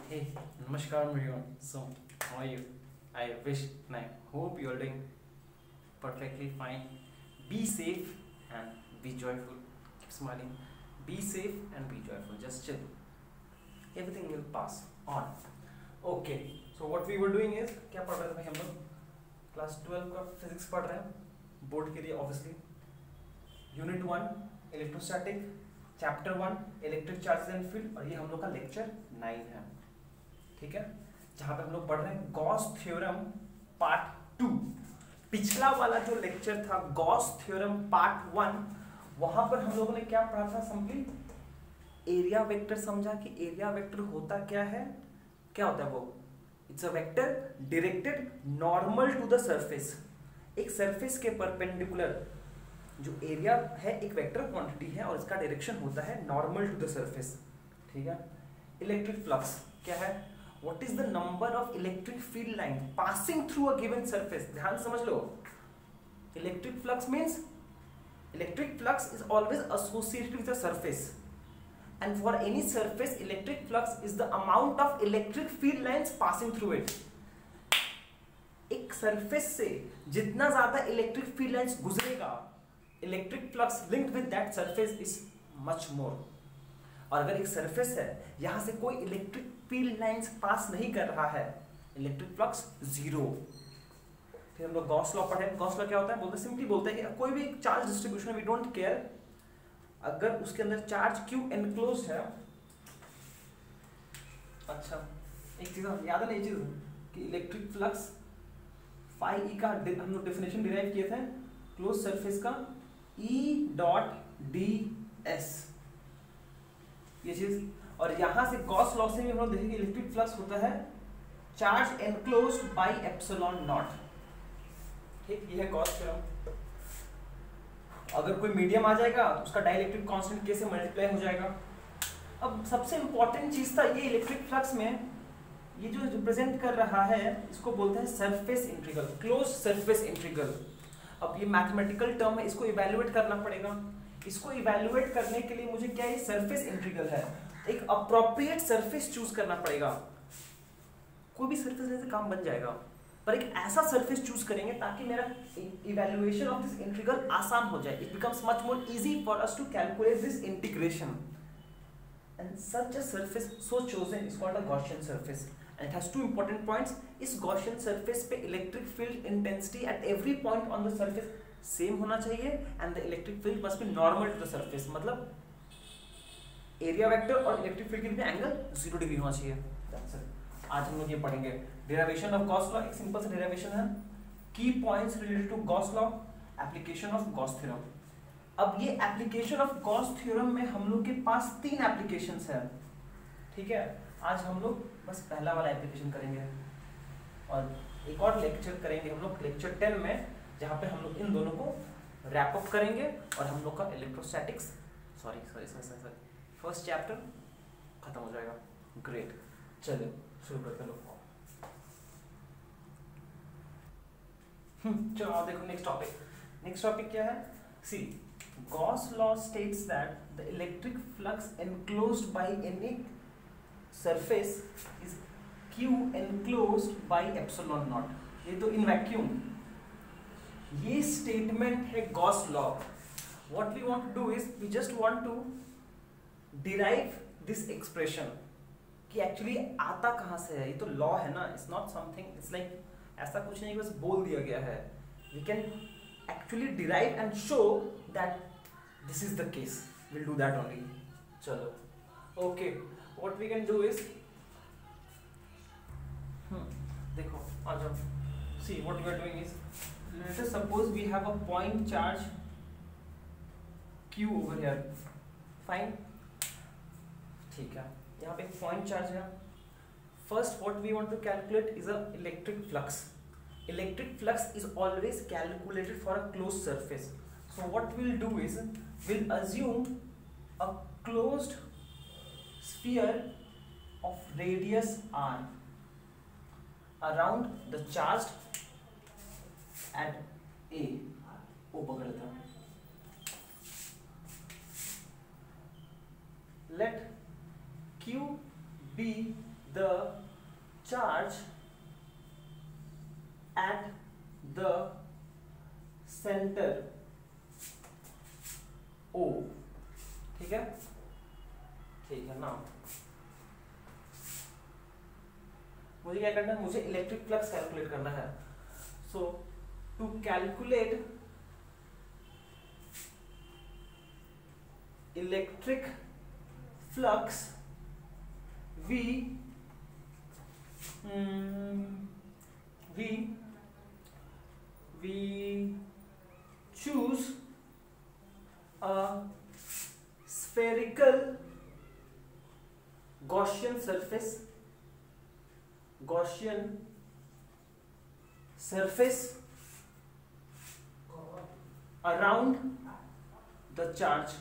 Hey, Namaskar everyone. So, how are you? I wish and I hope you are doing perfectly fine. Be safe and be joyful. Keep smiling. Be safe and be joyful. Just chill. Everything will pass on. Okay. So what we were doing is क्या पढ़ रहे थे भाई हम लोग class 12 का physics पढ़ रहे हैं बोर्ड के लिए obviously unit 1 electrostatic chapter 1 electric charges and field और ये हम लोग का लेक्चर 9 है ठीक है जहां पे हम लोग पढ़ रहे हैं गॉस थ्योरम पार्ट 2 पिछला वाला जो लेक्चर था गॉस थ्योरम पार्ट 1 वहां पर हम लोगों ने क्या पढ़ा था सिंपली एरिया वेक्टर समझा कि एरिया वेक्टर होता क्या है क्या होता है वो it's a vector directed normal to the surface एक सरफेस के परपेंडिकुलर जो एरिया है एक वेक्टर क्वांटिटी है और इसका डायरेक्शन होता है नॉर्मल टू द सरफेस ठीक है इलेक्ट्रिक फ्लक्स क्या है what is the number of electric field line passing through a given surface ध्यान से समझ लो electric flux means electric flux is always associated with the surface and for any surface electric flux is the amount of electric field lines passing through it एक surface से जितना ज्यादा electric field lines गुजरेगा electric flux linked with that surface is much more और अगर एक surface है यहां से कोई इलेक्ट्रिक फील्ड लाइंस पास नहीं कर रहा है इलेक्ट्रिक फ्लक्स जीरो फिर हम लोग गॉस लॉ पढ़े गॉस लॉ क्या होता है बोलते सिंपली बोलते हैं कि कोई भी charge distribution we don't care अगर उसके अंदर चार्ज क्यू एनक्लोज है अच्छा एक चीज याद है ना ये चीज कि इलेक्ट्रिक फ्लक्स फाई ई का हम लोग डेफिनेशन डिराइव किए थे क्लोज सरफेस का ई डॉट डी एस ये चीज और यहां से गॉस लॉ से भी हम लोग देखेंगे इलेक्ट्रिक फ्लक्स होता है charge enclosed by epsilon not ठीक ये है गॉस थ्योरम अगर कोई मीडियम आ जाएगा तो उसका डाइलेक्ट्रिक कांस्टेंट के से मल्टीप्लाई हो जाएगा अब सबसे इंपॉर्टेंट चीज था ये इलेक्ट्रिक फ्लक्स में ये जो रिप्रेजेंट कर रहा है इसको बोलते हैं surface integral close surface integral अब ये मैथमेटिकल टर्म है इसको इवैल्यूएट करना पड़ेगा इसको इवैल्यूएट करने के लिए मुझे क्या ये सरफेस इंटीग्रल है एक अप्रोप्रिएट सरफेस चूज करना पड़ेगा कोई भी सरफेस लेने से काम बन जाएगा पर एक ऐसा सरफेस चूज करेंगे ताकि मेरा इवैल्यूएशन ऑफ दिस इंटीग्रल आसान हो जाए it becomes much more easy for us to calculate this integration and such a surface so chosen is called a Gaussian surface and it has two important points इस Gaussian surface पे electric field intensity at every point on the surface same होना चाहिए and the electric field must be normal to the surface मतलब area vector और electric field के बीच में angle 0 degree होना चाहिए दैट्स इट आज हम लोग ये पढ़ेंगे डेरिवेशन ऑफ गॉस लॉ एक सिंपल सा डेरिवेशन है की points related to Gauss law application of Gauss theorem अब ये एप्लीकेशन ऑफ गॉस थ्योरम में हम लोग के पास 3 एप्लीकेशंस है ठीक है आज हम लोग बस पहला वाला एप्लीकेशन करेंगे और एक और लेक्चर करेंगे हम लोग लेक्चर 10 में जहां पे हम लोग इन दोनों को रैप अप करेंगे और हम लोग का इलेक्ट्रोस्टैटिक्स सॉरी फर्स्ट चैप्टर खत्म हो जाएगा ग्रेट चलिए शुरू करते हैं लोग चलो देखो नेक्स्ट टॉपिक क्या है see Gauss law states that the electric flux enclosed by any surface is q enclosed by epsilon naught ये तो इन वैक्यूम ये स्टेटमेंट है Gauss law what we want to do is we just want to derive this expression कि actually आता कहां से है ये तो लॉ है ना it's not something it's like ऐसा कुछ नहीं बस बोल दिया गया है we can actually derive and show that this is the case will do that only चलो okay what we can do is देखो आ जाओ see what we are doing is let us suppose we have a point charge q over here fine ठीक है यहाँ पे एक point charge है first what we want to calculate is a electric flux is always calculated for a closed surface so what will do is will assume a closed sphere of radius r around the charge at a ओ पकड़ था late q be the charge at the center O, ठीक है, ठीक है ना। मुझे क्या करना है, मुझे इलेक्ट्रिक फ्लक्स कैलकुलेट करना है। So to calculate electric flux we choose a spherical Gaussian surface around the charge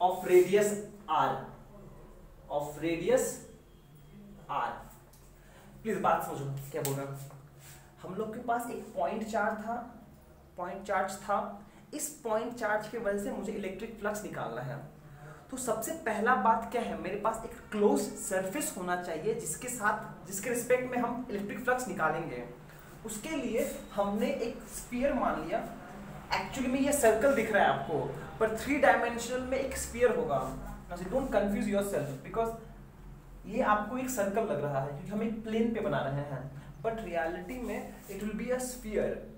of radius r, please बात समझो क्या बोल रहा हूं। हम लोग के पास एक पॉइंट चार्ज था। इस पॉइंट चार्ज की वजह से मुझे इलेक्ट्रिक फ्लक्स निकालना है। तो सबसे पहला बात क्या है, मेरे पास एक क्लोज सरफेस होना चाहिए जिसके रिस्पेक्ट में हम इलेक्ट्रिक फ्लक्स निकालेंगे। उसके लिए हमने एक स्फीयर मान लिया। एक्चुअली में ये सर्कल दिख रहा है आपको, पर 3 डायमेंशनल में एक स्फीयर होगा। डोंट कंफ्यूज योरसेल्फ, बिकॉज ये आपको एक सर्कल लग रहा है क्योंकि हम एक प्लेन पे बना रहे हैं, बट रियलिटी में it will be a sphere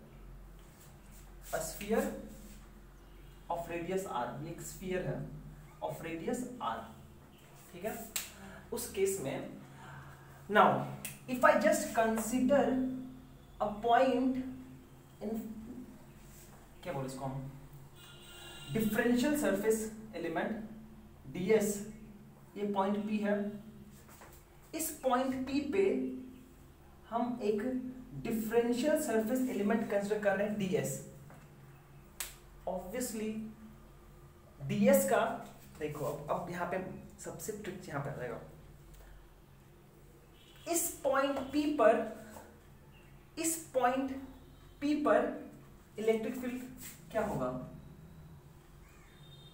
of radius R. ये एक स्फीयर है ऑफ रेडियस आर, ठीक है। उस केस में now if I just consider a point in, क्या बोले इसको हम, डिफरेंशियल सरफेस एलिमेंट ds, ये पॉइंट P है। इस पॉइंट P पे हम एक डिफरेंशियल सरफेस एलिमेंट कंसिडर कर रहे हैं ds। ऑब्वियसली ds का देखो, अब यहां पे सबसे ट्रिक यहां पे रहेगा। इस पॉइंट P पर इलेक्ट्रिक फील्ड क्या होगा,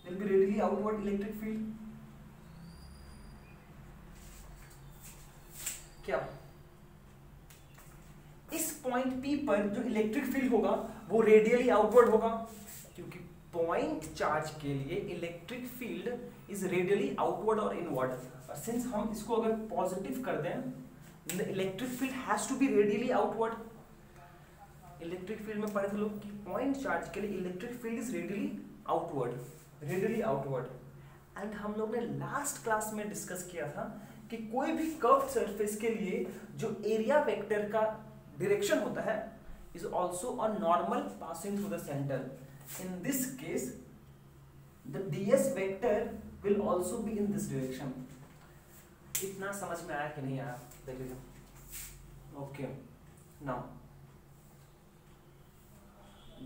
will be readily outward electric field। क्या इस पॉइंट P पर जो इलेक्ट्रिक फील्ड होगा वो रेडियली आउटवर्ड होगा, क्योंकि पॉइंट चार्ज के लिए electric field is radially outward और इनवर्ड। और सिंस हम इसको अगर पॉजिटिव कर दें, the electric field has to be radially outward. Electric field में पढ़े थे लोग कि पॉइंट चार्ज के लिए electric field is radially outward. And हम लोग ने लास्ट क्लास में डिस्कस किया था कि कोई भी कर्व्ड सरफेस के लिए जो एरिया वेक्टर का डायरेक्शन होता है is also a normal passing through the centre. In this case the ds vector will also be in this direction. इतना समझ में आया कि नहीं आया, देख लीजिए। Okay, now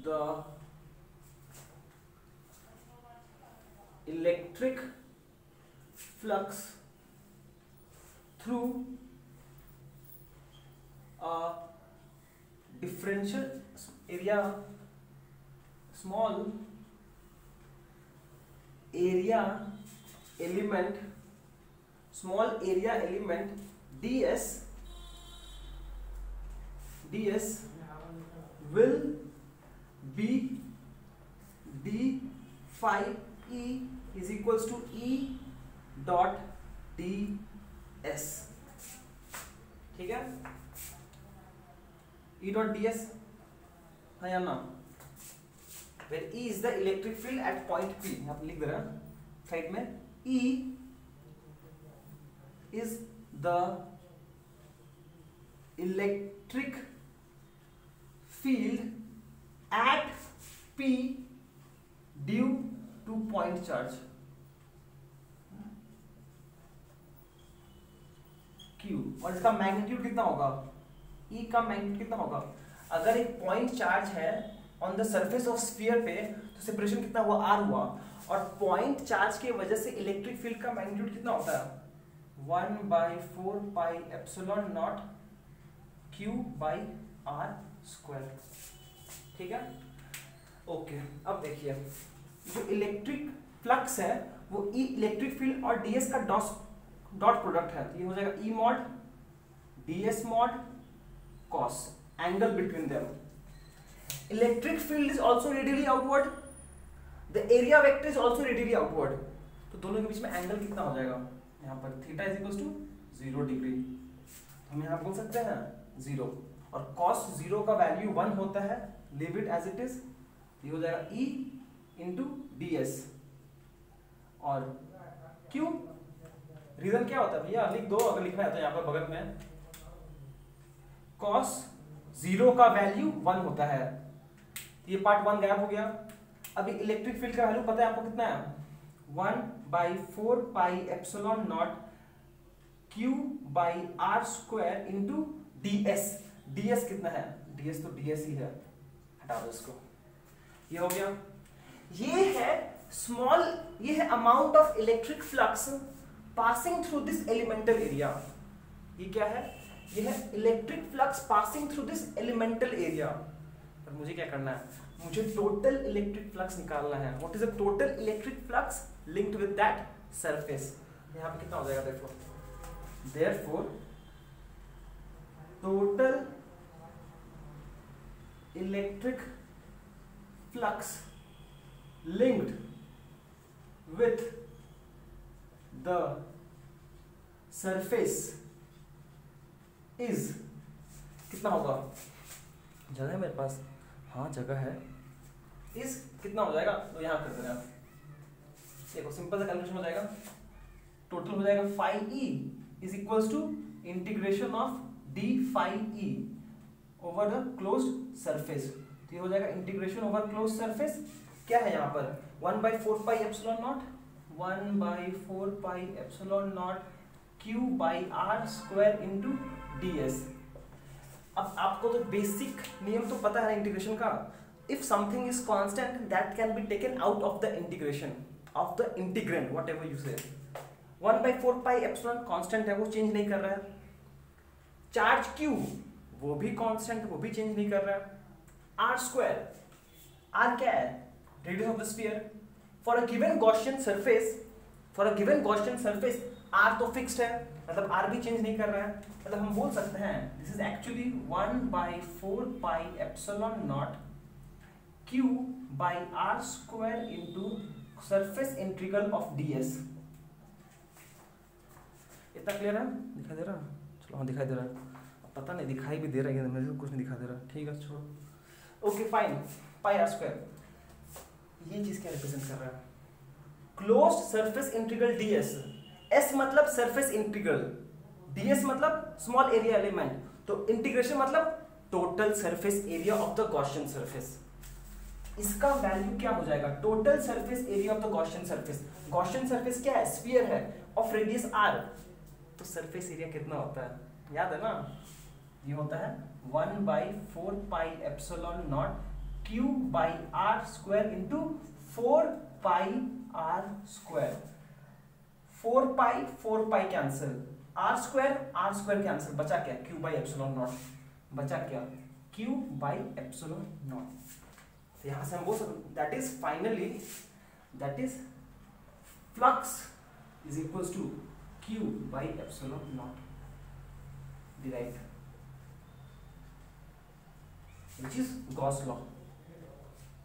the electric flux through a differential area, small area element ds will be d phi e is equals to E dot ds, ठीक है। E dot ds है या ना, where E is the electric field at point P, यहाँ पे लिख दे रहा है साइड में। E is the electric field at P due to point charge Q। और इसका मैग्नीट्यूड कितना होगा, E का मैग्नीट्यूड कितना होगा। अगर एक पॉइंट चार्ज है on the surface of sphere पे तो सेपरेशन कितना हुआ, R हुआ। और पॉइंट चार्ज की वजह से इलेक्ट्रिक फील्ड का मैग्नीट्यूड कितना होता है, 1/4 pi epsilon not Q by R square, ठीक है। ओके, अब देखिए जो इलेक्ट्रिक फ्लक्स है वो ई इलेक्ट्रिक फील्ड और ds का डॉट प्रोडक्ट है, तो ये हो जाएगा E mod ds mod cos, angle between them. Electric field is also radially outward, the area vector is also radially outward, तो दोनों के बीच में एंगल कितना हो जाएगा यहाँ पर, theta is equal to 0 degree, हम यहाँ बोल सकते हैं 0, और cos 0 का वैल्यू 1 होता है, leave it as it is, ये हो जाएगा e इंटू ds, और क्यों, रीजन क्या होता है भैया, लिख दो अगर लिखना है तो यहाँ पर बगल में, cos 0 का वैल्यू 1 होता है, ये पार्ट 1 गायब हो गया। अभी इलेक्ट्रिक फील्ड का वैल्यू पता है आपको कितना है, 1/4 pi epsilon not q by r square into ds, ds कितना है, ds तो ds ही है, हटा दो इसको, ये हो गया। ये है स्मॉल, ये है amount of electric flux passing through this elemental area, ये क्या है, ये है electric flux passing through this elemental area. पर मुझे क्या करना है, मुझे टोटल इलेक्ट्रिक फ्लक्स निकालना है, what is the total electric flux linked with that surface, यहाँ पे कितना हो जाएगा, देखो therefore total electric flux linked with the surface is, कितना होगा, जगह है मेरे पास, हाँ जगह है, इस कितना हो जाएगा, तो यहाँ कर देना, देखो सिंपल सा कैलकुलेशन हो जाएगा, टोटल हो जाएगा phi E is equals to integration of d phi E over the closed surface, तो ये हो जाएगा इंटीग्रेशन ओवर क्लोज्ड सरफेस, क्या है यहाँ पर 1/4 pi epsilon not, 1/4 pi epsilon not q by r square into ds। अब आपको तो बेसिक नियम तो पता है इंटीग्रेशन का, if something is constant that can be taken out of the integration of the integrand, whatever you से। 1/4 pi epsilon constant है, वो चेंज नहीं कर रहा है, चार्ज q वो भी कांस्टेंट, वो भी चेंज नहीं कर रहा है, r स्क्वायर, r क्या है, radius of the sphere, for a given Gaussian surface, for a given Gaussian surface r तो फिक्स्ड है, मतलब r भी चेंज नहीं कर रहा है, मतलब हम बोल सकते हैं this is actually 1/4 pi epsilon not q by r square into surface integral of ds। इतना क्लियर है, दिखाई दे रहा, चलो हाँ दिखाई दे रहा है, पता नहीं दिखाई भी दे रहा है, मुझे कुछ नहीं दिखा दे रहा, ठीक है छोड़ो, ओके फाइन, पाई r स्क्वायर, ये चीज क्या रिप्रेजेंट कर रहा है, closed surface integral ds, s मतलब सरफेस इंटीग्रल, ds मतलब स्मॉल एरिया एलिमेंट, तो इंटीग्रेशन मतलब total surface area of the Gaussian surface, इसका वैल्यू क्या हो जाएगा, total surface area of the Gaussian surface, Gaussian surface क्या है, स्फीयर है ऑफ रेडियस r, तो सरफेस एरिया कितना होता है, याद है ना, ये होता है 1/4 pi epsilon not q by r square into 4 pi r square, 4 pi cancel, r square cancel, बचा क्या, q बाई एप्सिलॉन नॉट, बचा क्या, q बाई एप्सिलॉन नॉट, तो यहां से हम बोल सकते that is finally, that is flux is equals to q by epsilon naught derived, which is Gauss law,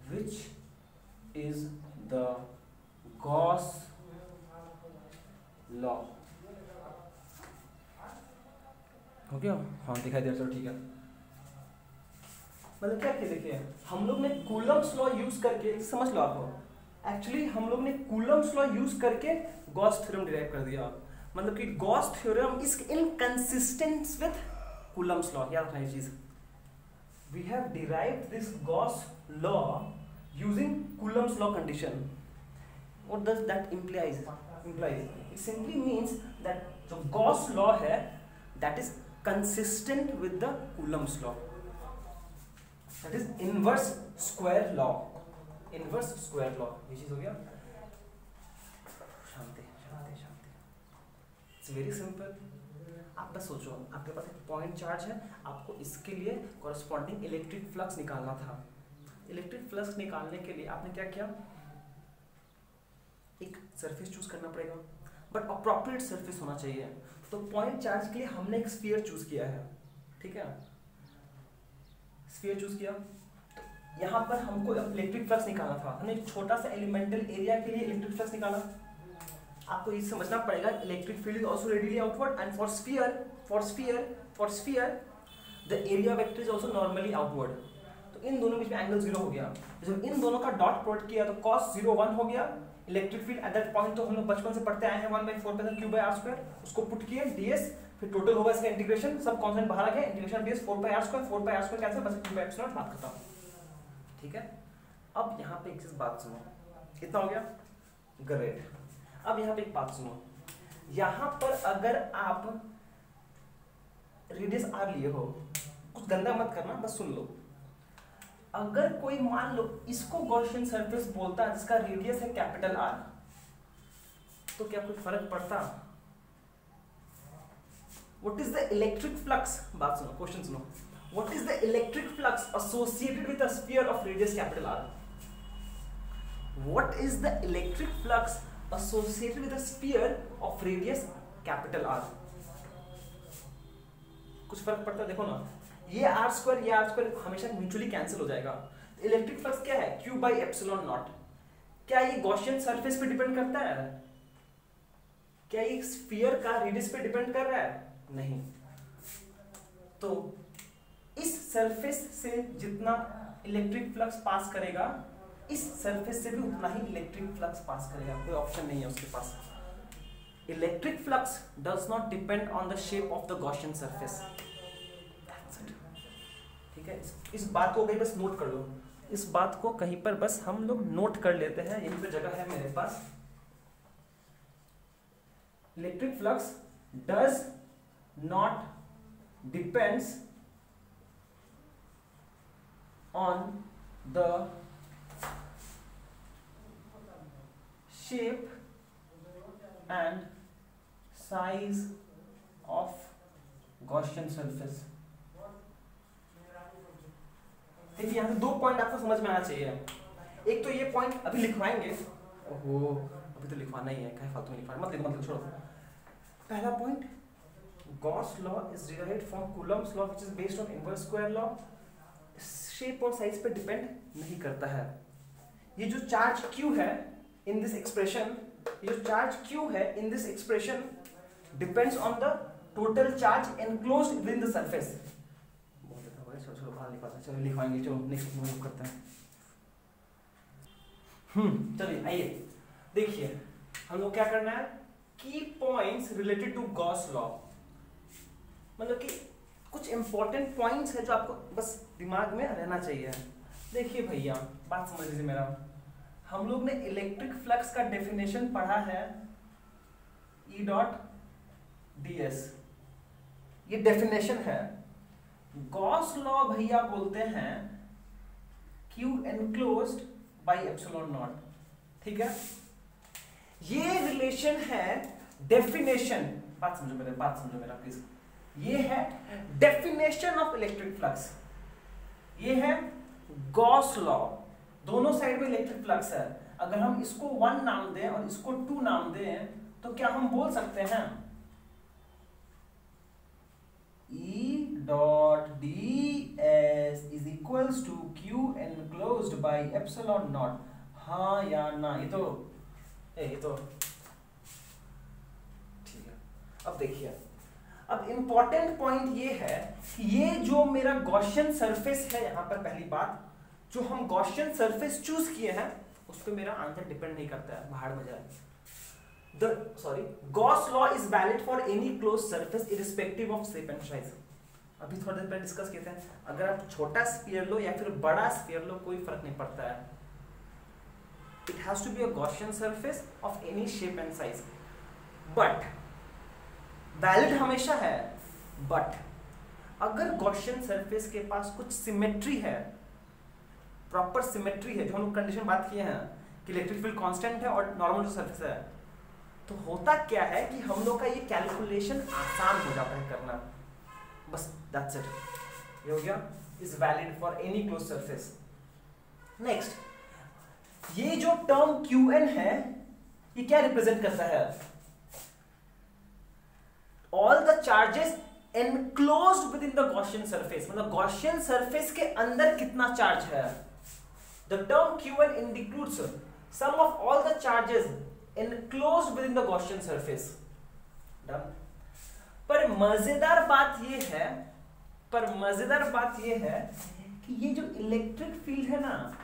which is the Gauss law, हो गया, हाँ दिखाई दे रहा, चलो ठीक है, मतलब क्या किया, देखिए हम लोग ने कूलम्स लॉ यूज करके, समझ लो आप, एक्चुअली हम लोग ने कूलम्स लॉ यूज करके गॉस थ्योरम डिराइव कर दिया, मतलब कि Gauss theorem is inconsistent with Coulomb's law, याद रखना ये चीज, we have derived this Gauss law using Coulomb's law condition. What does that implies? It simply means that the Gauss law है that is consistent with the Coulomb's law. That is inverse square law. Inverse square law. ये चीज हो गया, शांति शांति शांति, it's very simple. आप बस सोचो, आपके पास एक पॉइंट चार्ज है, आपको इसके लिए कॉरेस्पॉन्डिंग इलेक्ट्रिक फ्लक्स निकालना था, इलेक्ट्रिक फ्लक्स निकालने के लिए आपने क्या किया, एक सरफेस चूज करना पड़ेगा, बट अप्रोप्रिएट सरफेस होना चाहिए। तो पॉइंट चार्ज के लिए हमने एक स्फीयर चूज किया है, ठीक है, स्फीयर चूज किया। तो यहाँ पर हमको इलेक्ट्रिक फ्लक्स निकालना था, हमने एक छोटा सा एलिमेंटल एरिया के लिए इलेक्ट्रिक फ्लक्स निकाला। आपको ये समझना पड़ेगा electric field is also radially outward and for sphere the area vector is also normally outward. तो इन दोनों बीच में एंगल 0 हो गया। जब इन दोनों का डॉट प्रोडक्ट किया तो cos 0 1 हो गया। Electric field at that point तो हम लोग बचपन से पढ़ते आए हैं 1/4 q/r², उसको पुट किए ds, फिर टोटल होगा इसका इंटीग्रेशन, सब कांस्टेंट बाहर आ गया, इंटीग्रेशन ds 4/r² कैंसिल, बस 2/ε बात खत्म, ठीक है। अब यहाँ पे एक चीज बात सुनो, कितना हो गया, ग्रेट। अब यहाँ पे एक बात सुनो, यहाँ पर अगर आप रेडियस r लिए हो, कुछ गंदा मत करना, बस सुन लो। अगर कोई मान लो इसको गॉसियन सरफेस बोलता है जिसका रेडियस है कैपिटल R, तो क्या कोई फर्क पड़ता? What is the electric flux, बात सुनो, क्वेश्चन सुनो, what is the electric flux associated with a sphere of radius capital R? What is the electric flux associated with a sphere of radius capital R? कुछ फर्क पड़ता है? देखो ना, ये r² हमेशा म्यूचुअली कैंसिल हो जाएगा। इलेक्ट्रिक फ्लक्स क्या है, q/ε0। क्या ये गॉसियन सरफेस पे डिपेंड करता है? क्या ये स्फीयर का रेडियस पे डिपेंड कर रहा है? नहीं। तो इस सरफेस से जितना इलेक्ट्रिक फ्लक्स पास करेगा, इस सरफेस से भी उतना ही इलेक्ट्रिक फ्लक्स पास करेगा, कोई ऑप्शन नहीं है उसके पास। Electric flux does not depend on the shape of the Gaussian surface, ठीक है। इस बात को कहीं बस नोट कर लो, इस बात को कहीं पर बस हम लोग नोट कर लेते हैं, यहीं पे जगह है मेरे पास। Electric flux does not depends on the shape and size of Gaussian surface. देखिए यहाँ से 2 पॉइंट आपको समझ में आना चाहिए। एक तो ये पॉइंट अभी लिखवाएंगे, ओहो अभी तो लिखवाना ही है, क्या फालतू में लिखवाना, मत लिखो छोड़ो। पहला point, Gauss law is derived from Coulomb's law which is based on inverse square law. Shape और साइज पे डिपेंड नहीं करता है। ये जो चार्ज q है इन दिस एक्सप्रेशन, ये जो चार्ज q है in this expression depends on the total charge enclosed within the surface. चलो लिखवाएंगे, चलो नेक्स्ट मूव करते हैं। चलिए आइए देखिए, हम लोग क्या करना है, की points related to Gauss law, मतलब कि कुछ इंपॉर्टेंट पॉइंट्स है जो आपको बस दिमाग में रहना चाहिए। देखिए भैया, बात समझ लीजिए मेरा, हम लोग ने इलेक्ट्रिक फ्लक्स का डेफिनेशन पढ़ा है E.ds, ये डेफिनेशन है। गॉस लॉ भैया बोलते हैं Q enclosed by ε0, ठीक है। ये रिलेशन है डेफिनेशन, बात समझो मेरा प्लीज। ये है डेफिनेशन ऑफ इलेक्ट्रिक फ्लक्स, ये है गॉस लॉ। दोनों साइड में इलेक्ट्रिक फ्लक्स है। अगर हम इसको 1 नाम दें और इसको 2 नाम दें तो क्या हम बोल सकते हैं E.ds is equals to Q enclosed by ε0, हाँ या ना? ये तो ठीक है। अब देखिए, अब इंपॉर्टेंट पॉइंट ये है कि ये जो मेरा गॉसियन सरफेस है, यहाँ पर पहली बात, जो हम गॉसियन सरफेस चूज किए हैं उस पर मेरा आंसर डिपेंड नहीं करता है, बाहर में जाए। Gauss law is valid for any closed surface irrespective of shape and size। अभी थोड़ी देर पहले डिस्कस किए थे, अगर आप छोटा स्फीयर लो या फिर बड़ा स्फीयर लो, कोई फर्क नहीं पड़ता है। It has to be a Gaussian surface of any shape and size, but valid हमेशा है। but अगर Gaussian surface के पास कुछ सिमेट्री है, प्रॉपर सिमेट्री है, जो हम लोग कंडीशन बात किए हैं कि इलेक्ट्रिक फील्ड कांस्टेंट है और नॉर्मल जो सरफेस है, तो होता क्या है कि हम लोग का ये कैलकुलेशन आसान हो जाता है करना, बस दैट्स इट, ये हो गया। Is valid for any close surface. Next, ये जो टर्म Qn है ये क्या रिप्रेजेंट करता है? All the charges enclosed within the Gaussian surface, मतलब गॉसियन सरफेस के अंदर कितना चार्ज है। The term Q1 includes sum of all the charges enclosed within the Gaussian surface. Done. पर मजेदार बात ये है कि ये जो इलेक्ट्रिक फील्ड है ना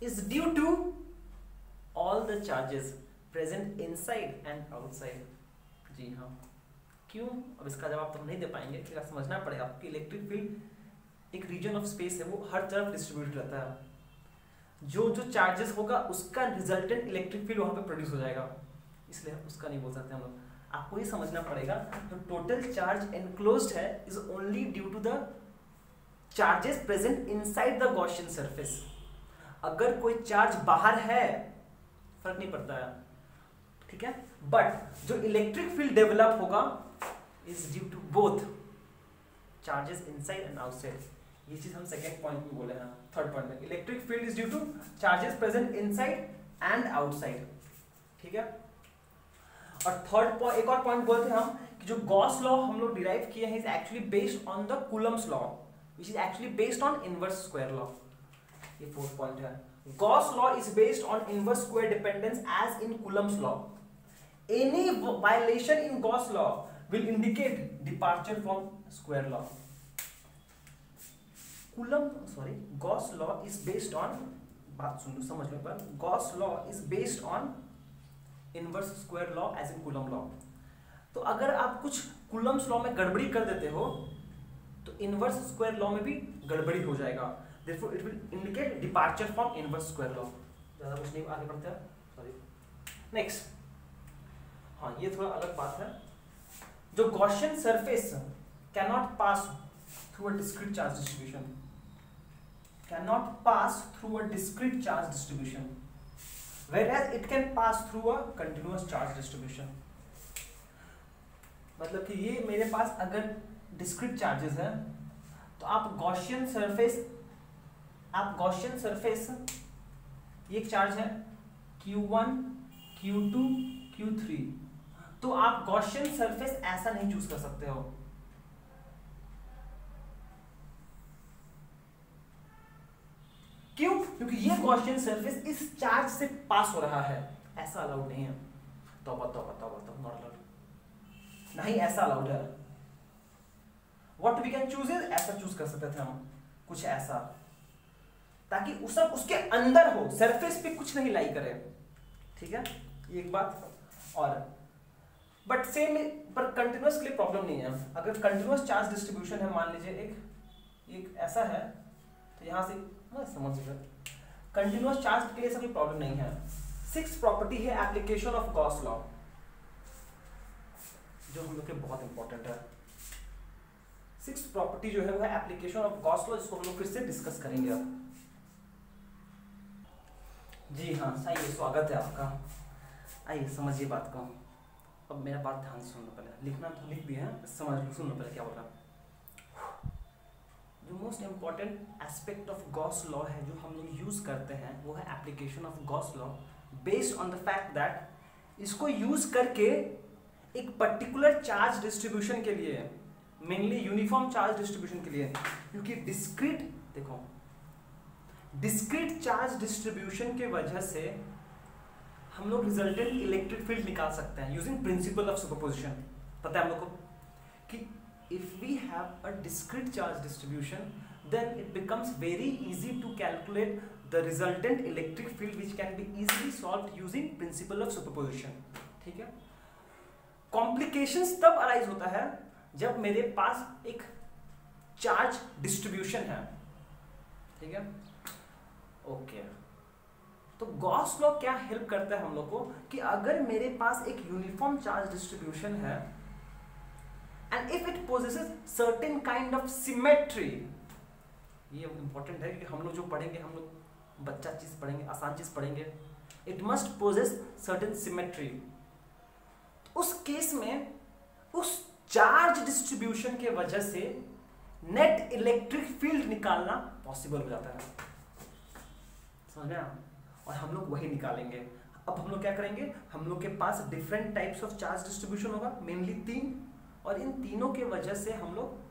is due to all the charges present inside and outside. जी हाँ, क्यों? अब इसका जवाब तो हम नहीं दे पाएंगे, लेकिन समझना पड़ेगा आपकी इलेक्ट्रिक फील्ड एक रीजन ऑफ स्पेस है, वो हर तरफ डिस्ट्रीब्यूट रहता है। जो जो चार्जेस होगा उसका रिजल्टेंट इलेक्ट्रिक फील्ड वहां पे प्रोड्यूस हो जाएगा, इसलिए उसका नहीं बोल सकते हम लोग। आपको ये समझना पड़ेगा जो टोटल चार्ज एनक्लोज्ड है is only due to the charges present inside the Gaussian surface. अगर कोई चार्ज बाहर है फर्क नहीं पड़ता है, ठीक है, बट जो इलेक्ट्रिक फील्ड डेवलप होगा is due to both charges inside and outside. ये चीज हम सेकेंड पॉइंट में बोले हैं। थर्ड पॉइंट में electric field is due to charges present inside and outside, ठीक है। और थर्ड पॉइंट, एक और पॉइंट बोलते हैं हम कि जो गॉस लॉ हम लोग डिराइव किए हैं is actually based on the Coulomb's law which is actually based on inverse square law. ये फोर्थ पॉइंट है। Gauss law is based on inverse square dependence as in Coulomb's law. Any violation in Gauss law will indicate departure from square law. Gauss law is based on, बात सुन लो समझ लो एक बार, Gauss law is based on inverse square law as in Coulomb law। तो अगर आप कुछ Coulomb's law में गड़बड़ी कर देते हो तो inverse square law में भी गड़बड़ी हो जाएगा, therefore it will indicate departure from inverse square law। ज़्यादा कुछ नहीं, आगे बढ़ते हैं, सॉरी नेक्स्ट। हाँ ये थोड़ा अलग बात है। जो Gaussian surface cannot pass through a discrete charge distribution, whereas it can pass through a continuous charge distribution। मतलब कि ये मेरे पास अगर discrete charges है तो आप Gaussian surface ये एक चार्ज है Q1, Q2, Q3, तो आप गॉसियन सरफेस ऐसा नहीं चूज कर सकते हो। क्यों? क्योंकि ये गॉसियन सरफेस इस चार्ज से पास हो रहा है, ऐसा अलाउड नहीं है। तौबा तौबा तौबा तौबा, नॉट अलाउड, नहीं ऐसा अलाउड है। What we can choose is, ऐसा चूज कर सकते थे हम, कुछ ऐसा, ताकि उस सब उसके अंदर हो, सरफेस पे कुछ नहीं लाई करे, ठीक है, ये एक बात। और बट सेम पर कंटिन्यूअस के लिए प्रॉब्लम नहीं है। अगर कंटिन्यूअस चार्ज डिस्ट्रीब्यूशन है, मान लीजिए एक ऐसा है तो यहां से समझ लीजिए कंटिन्यूअस चार्ज के लिए ऐसा कोई प्रॉब्लम नहीं है। सिक्स्थ प्रॉपर्टी है एप्लीकेशन ऑफ गॉस लॉ, जो हम लोग के बहुत इंपॉर्टेंट है। सिक्स्थ प्रॉपर्टी जो है वो है एप्लीकेशन ऑफ गॉस लॉ, जिसको हम लोग फिर से डिस्कस करेंगे अब। जी हाँ, आइए, स्वागत है आपका। आइए समझिए बात को। अब मेरा बात ध्यान से सुनना, पहले लिखना तो लिख दिया है, समझ लो, सुनना पहले क्या बोल रहा। जो most important aspect of Gauss law है जो हम लोग यूज करते हैं वो है application of Gauss law, based on the fact that इसको यूज करके एक पर्टिकुलर चार्ज डिस्ट्रीब्यूशन के लिए, मेनली यूनिफॉर्म चार्ज डिस्ट्रीब्यूशन के लिए, क्योंकि डिस्क्रीट चार्ज डिस्ट्रीब्यूशन के वजह से हम लोग रिजल्टेंट इलेक्ट्रिक फील्ड निकाल सकते हैं यूजिंग प्रिंसिपल ऑफ सुपरपोजिशन। पता है हम लोग को कि if we have a discrete charge distribution then it becomes very easy to calculate the resultant electric field which can be easily solved using principle of superposition, ठीक है। Complications तब arise होता है जब मेरे पास एक चार्ज डिस्ट्रीब्यूशन है, ठीक है, ओके। तो गॉस लॉ क्या हेल्प करता है हम लोग को कि अगर मेरे पास एक यूनिफॉर्म चार्ज डिस्ट्रीब्यूशन है and if it possesses certain kind of symmetry, ये इंपॉर्टेंट है कि हम लोग जो पढ़ेंगे, हम लोग बच्चा चीज पढ़ेंगे, आसान चीज पढ़ेंगे, it must possess certain symmetry. उस केस में उस चार्ज डिस्ट्रीब्यूशन के वजह से नेट इलेक्ट्रिक फील्ड निकालना पॉसिबल हो जाता है, समझ में? और हम लोग वही निकालेंगे। अब हम लोग क्या करेंगे, हम लोग के पास different types of charge distribution होगा, मेनली 3, और इन तीनों के वजह से हम लोग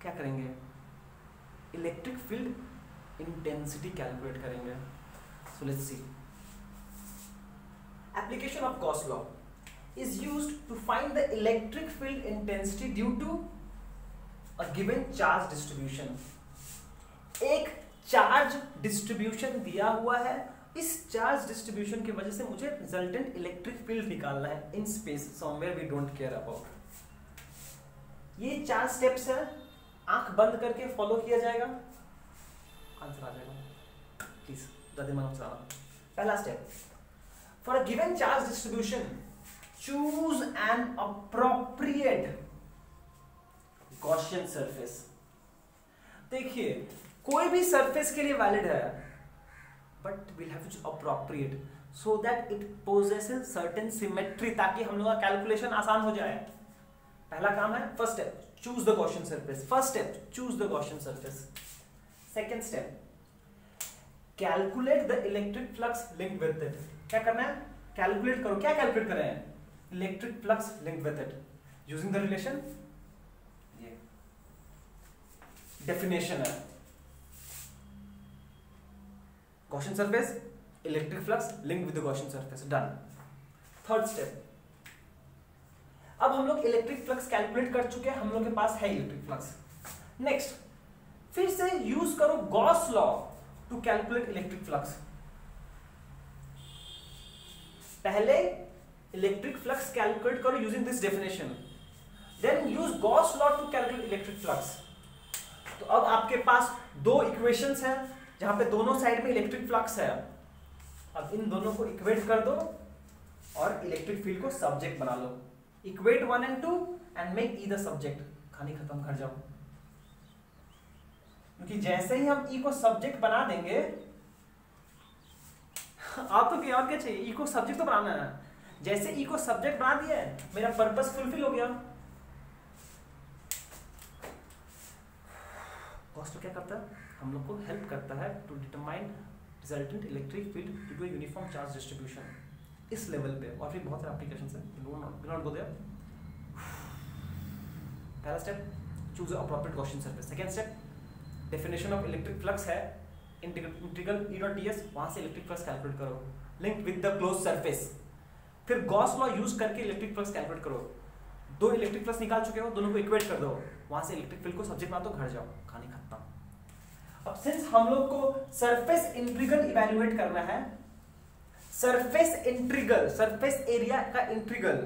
क्या करेंगे, इलेक्ट्रिक फील्ड इंटेंसिटी कैलकुलेट करेंगे. So let's see. Application of Gauss law is used to find the electric field intensity due to a given charge distribution. एक चार्ज डिस्ट्रीब्यूशन दिया हुआ है, इस चार्ज डिस्ट्रीब्यूशन की वजह से मुझे रिजल्टेंट इलेक्ट्रिक फील्ड निकालना है in space somewhere we don't care about. ये 4 स्टेप्स है, आंख बंद करके फॉलो किया जाएगा, आंसर आ जाएगा. प्लीज ज्यादा दिमाग चलाना. पहला step, for a given charge distribution choose an appropriate Gaussian surface. देखिए कोई भी सरफेस के लिए वैलिड है, but we'll have to choose appropriate so that it possesses certain symmetry, ताकि हम लोग का कैलकुलेशन आसान हो जाए. पहला काम है, first step, choose the Gaussian surface. First step, choose the Gaussian surface. Second step, calculate the electric flux linked with it. क्या करना है, कैलकुलेट करो. क्या कैलकुलेट कर रहे हैं, electric flux linked with it using the relation. ये definition है, Gaussian surface, electric flux linked with the Gaussian surface. Done. Third step, अब हम लोग इलेक्ट्रिक फ्लक्स कैलकुलेट कर चुके हैं, हम लोग के पास है इलेक्ट्रिक फ्लक्स. नेक्स्ट, फिर से यूज करो Gauss law to calculate electric flux. पहले इलेक्ट्रिक फ्लक्स कैलकुलेट करो using this definition, then use Gauss law to calculate electric flux. तो अब आपके पास दो इक्वेशंस हैं जहां पे दोनों साइड में इलेक्ट्रिक फ्लक्स है. अब इन दोनों को इक्वेट कर दो और इलेक्ट्रिक फील्ड को सब्जेक्ट बना लो. Equate 1 and 2 and make E the subject. कहानी खत्म, कर जाओ. क्योंकि जैसे ही हम ई को सब्जेक्ट बना देंगे, आपको क्या चाहिए, ई को सब्जेक्ट तो बनाना है. जैसे ई को सब्जेक्ट बना दिया है, मेरा पर्पस फुलफिल हो गया. गॉस लॉ क्या करता है, हम लोग को हेल्प करता है to determine resultant electric field due to uniform charge distribution इस लेवल पे. और फिर बहुत सारे एप्लीकेशंस हैं, डू नॉट गो देयर. पहला step, choose appropriate Gaussian surface. Second step, definition of electric flux है इंटीग्रल ई डॉट ds, वहां से इलेक्ट्रिक फ्लक्स कैलकुलेट करो linked with the close surface. फिर गॉस लॉ यूज करके electric flux calculate करो. दो electric flux निकाल चुके हो, दोनों को इक्वेट कर दो, वहां से इलेक्ट्रिक फील्ड को सब्जेक्ट बना दो, घर जाओ, कहानी खत्म. अब सिंस हम लोग को सरफेस इंटीग्रल इवैल्यूएट करना है, सरफेस इंटीग्रल, सरफेस एरिया का इंटीग्रल,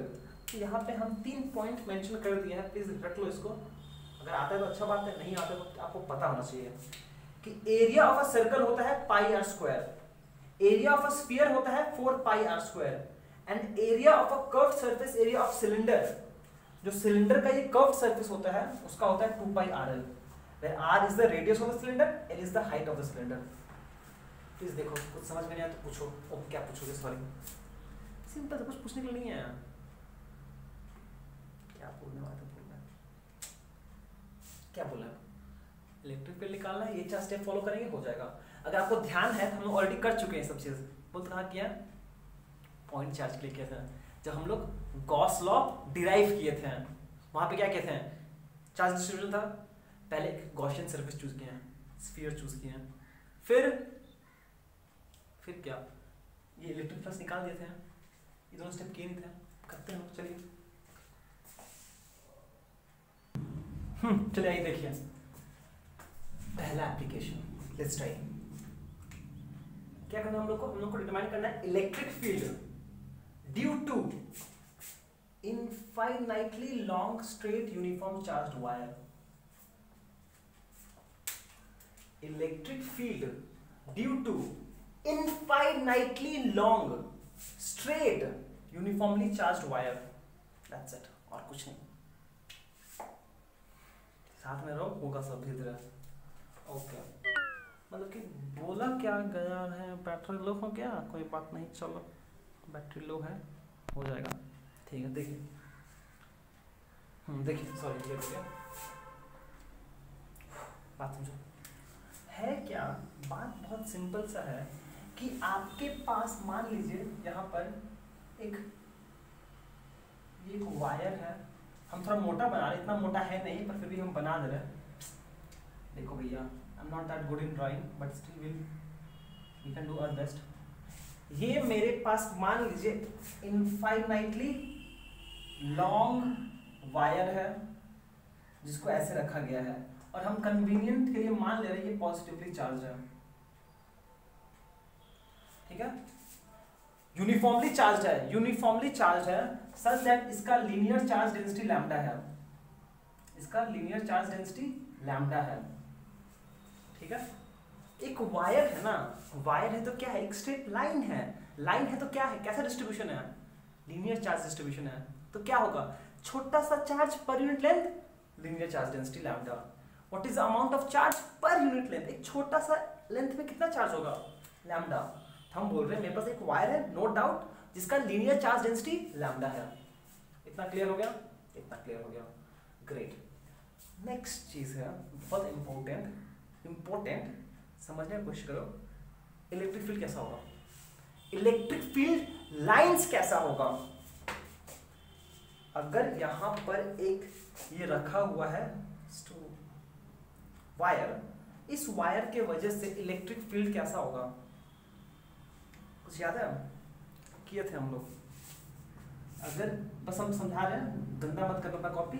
तो यहाँ पे हम 3 पॉइंट मेंशन कर दिए हैं. प्लीज रख लो इसको. अगर आता है तो अच्छा बात है, नहीं आता तो आपको पता होना चाहिए कि एरिया ऑफ अ सर्कल होता है pi r square, area of a sphere होता है 4 pi r square, and area of a curved surface area of cylinder, जो सिलेंडर का ये कर्व्ड सरफेस होता है उसका होता है 2 pi r l, where r is the radius of the cylinder, l is the height of the cylinder. Please देखो, कुछ समझ में नहीं आया तो पूछो. ओ क्या पूछोगे, सॉरी, सिंपल है, कुछ पूछने के लिए नहीं है. क्या बोलने वाला था, बोलना क्या बोला, इलेक्ट्रिक फील्ड निकालना है, ये 4 स्टेप फॉलो करेंगे, हो जाएगा. अगर आपको ध्यान है तो हम लोग ऑलरेडी कर चुके हैं सब चीज. बोल कहाँ किया, पॉइंट चार्ज के लिए किया था, जब हम लोग गॉस लॉ डिराइव किए थे, वहां पे क्या कहते हैं, चार्ज डिस्ट्रीब्यूशन था. पहले एक गॉसियन सरफेस चूज किए हैं, स्फीयर चूज किए हैं, फिर क्या, ये इलेक्ट्रिक फ्लक्स निकाल दिए थे. ये दोनों स्टेप किए नहीं थे, करते हैं. चलिए चलिए आइए देखिए पहला एप्लीकेशन. Let's try. क्या करना है हम लोग को डिटरमाइन करना है electric field due to infinitely long straight uniform charged wire. Electric field due to infinitely long straight uniformly charged wire. That's it. और कुछ नहीं. साथ में रहो, होगा सब धीरे. ओके, मतलब कि बोला क्या गया है, बैटरी लो हो गया, कोई बात नहीं, चलो बैटरी लो है, हो जाएगा. ठीक है, देखिए देखिए, सॉरी ये हो गया. बात समझो है क्या, बात बहुत सिंपल सा है. कि आपके पास मान लीजिए यहाँ पर एक वायर है, हम थोड़ा मोटा बना रहे, इतना मोटा है नहीं पर फिर भी हम बना दे रहे हैं। देखो भैया, I am not that good in drawing but still we can do our best. ये मेरे पास मान लीजिए इनफाइनाइटली लॉन्ग वायर है जिसको ऐसे रखा गया है, और हम कन्वीनियंट के लिए मान ले रहे हैं ये पॉजिटिवली चार्ज है, ठीक है, यूनिफॉर्मली चार्ज है सच दैट इसका लीनियर चार्ज डेंसिटी लैम्डा है, इसका लीनियर चार्ज डेंसिटी लैम्डा है, ठीक है। एक वायर है ना, वायर है तो क्या है, एक स्ट्रेट लाइन है, लाइन है तो क्या है, कैसा डिस्ट्रीब्यूशन है, लीनियर चार्ज डिस्ट्रीब्यूशन है, तो क्या होगा, छोटा सा charge per unit length, linear charge density lambda. What is the amount of charge per unit length, एक छोटा सा लेंथ में कितना चार्ज होगा, लैम्डा। हम बोल रहे हैं मेरे पास एक वायर है नो डाउट जिसका लीनियर चार्ज डेंसिटी लैम्डा है। इतना क्लियर हो गया, इतना क्लियर हो गया, ग्रेट। नेक्स्ट चीज है बहुत इंपॉर्टेंट, समझने की कोशिश करो, इलेक्ट्रिक फील्ड कैसा होगा, इलेक्ट्रिक फील्ड लाइंस कैसा होगा। अगर यहां पर एक ये रखा हुआ है वायर, इस वायर के वजह से इलेक्ट्रिक फील्ड कैसा होगा, कुछ याद है, किए थे हम लोग, अगर बस हम समझा रहे हैं, गंदा मत करना अपना कॉपी।